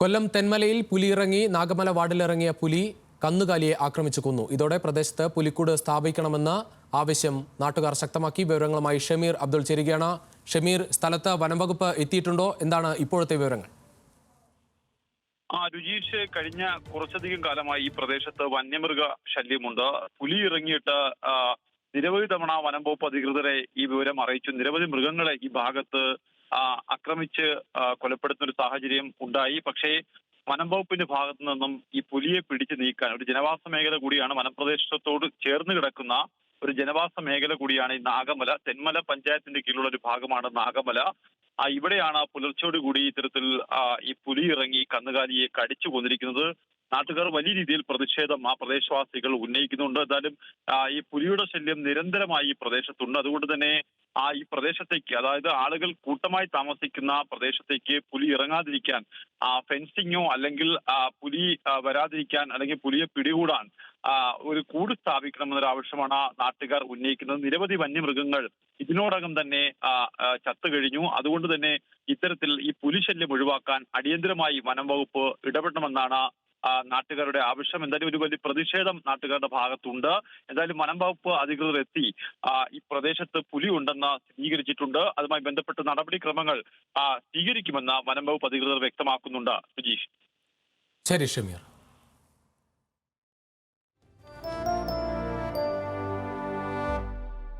കൊല്ലം തെന്മലയിൽ പുലിയിറങ്ങി നാഗമല വാർഡിലിറങ്ങിയ പുലി കന്നുകാലിയെ ആക്രമിച്ചു കൊന്നു. ഇതോടെ പ്രദേശത്ത് പുലിക്കൂട് സ്ഥാപിക്കണമെന്ന ആവശ്യം നാട്ടുകാർ ശക്തമാക്കി. വിവരങ്ങളുമായി ഷമീർ അബ്ദുൾ ചേരുകയാണ്. ഷമീർ, സ്ഥലത്ത് വനംവകുപ്പ് എത്തിയിട്ടുണ്ടോ? എന്താണ് ഇപ്പോഴത്തെ വിവരങ്ങൾ? രുചീഷ്, കഴിഞ്ഞ കുറച്ചധികം കാലമായി ഈ പ്രദേശത്ത് വന്യമൃഗ ശല്യമുണ്ട്. പുലി ഇറങ്ങിയിട്ട് നിരവധി തവണ വനംവകുപ്പ് അധികൃതരെ ഈ വിവരം അറിയിച്ചു. നിരവധി മൃഗങ്ങളെ ഈ ഭാഗത്ത് ആക്രമിച്ച് കൊലപ്പെടുത്തുന്ന ഒരു സാഹചര്യം ഉണ്ടായി. പക്ഷേ വനംവകുപ്പിന്റെ ഭാഗത്തു നിന്നും ഈ പുലിയെ പിടിച്ചു നീക്കാൻ, ഒരു ജനവാസ മേഖല കൂടിയാണ്, വനപ്രദേശത്തോട് ചേർന്ന് കിടക്കുന്ന ഒരു ജനവാസ മേഖല കൂടിയാണ് ഈ നാഗമല. തെന്മല പഞ്ചായത്തിന്റെ കീഴിലുള്ള ഒരു ഭാഗമാണ് നാഗമല. ഇവിടെയാണ് പുലർച്ചയോടുകൂടി ഇത്തരത്തിൽ ഈ പുലി ഇറങ്ങി കന്നുകാലിയെ കടിച്ചു കൊന്നിരിക്കുന്നത്. നാട്ടുകാർ വലിയ രീതിയിൽ പ്രതിഷേധം പ്രദേശവാസികൾ ഉന്നയിക്കുന്നുണ്ട്. എന്തായാലും ഈ പുലിയുടെ ശല്യം നിരന്തരമായി ഈ പ്രദേശത്തുണ്ട്. അതുകൊണ്ട് തന്നെ ഈ പ്രദേശത്തേക്ക്, അതായത് ആളുകൾ കൂട്ടമായി താമസിക്കുന്ന പ്രദേശത്തേക്ക് പുലി ഇറങ്ങാതിരിക്കാൻ ഫെൻസിങ്ങോ അല്ലെങ്കിൽ പുലി വരാതിരിക്കാൻ അല്ലെങ്കിൽ പുലിയെ പിടികൂടാൻ ഒരു കൂട് സ്ഥാപിക്കണമെന്നൊരു ആവശ്യമാണ് നാട്ടുകാർ ഉന്നയിക്കുന്നത്. നിരവധി വന്യമൃഗങ്ങൾ ഇതിനോടകം തന്നെ ചത്തു കഴിഞ്ഞു. അതുകൊണ്ട് തന്നെ ഇത്തരത്തിൽ ഈ പുലിശല്യം ഒഴിവാക്കാൻ അടിയന്തരമായി വനം വകുപ്പ് ഇടപെടണമെന്നാണ് നാട്ടുകാരുടെ ആവശ്യം. എന്തായാലും ഒരു വലിയ പ്രതിഷേധം നാട്ടുകാരുടെ ഭാഗത്തുണ്ട്. എന്തായാലും വനം വകുപ്പ് അധികൃതർ എത്തി ഈ പ്രദേശത്ത് പുലി ഉണ്ടെന്ന് സ്ഥിരീകരിച്ചിട്ടുണ്ട്. അതുമായി ബന്ധപ്പെട്ട് നടപടിക്രമങ്ങൾ സ്വീകരിക്കുമെന്ന് വനം വകുപ്പ് അധികൃതർ വ്യക്തമാക്കുന്നുണ്ട്. സുജീഷ്. ശരി ഷമീർ.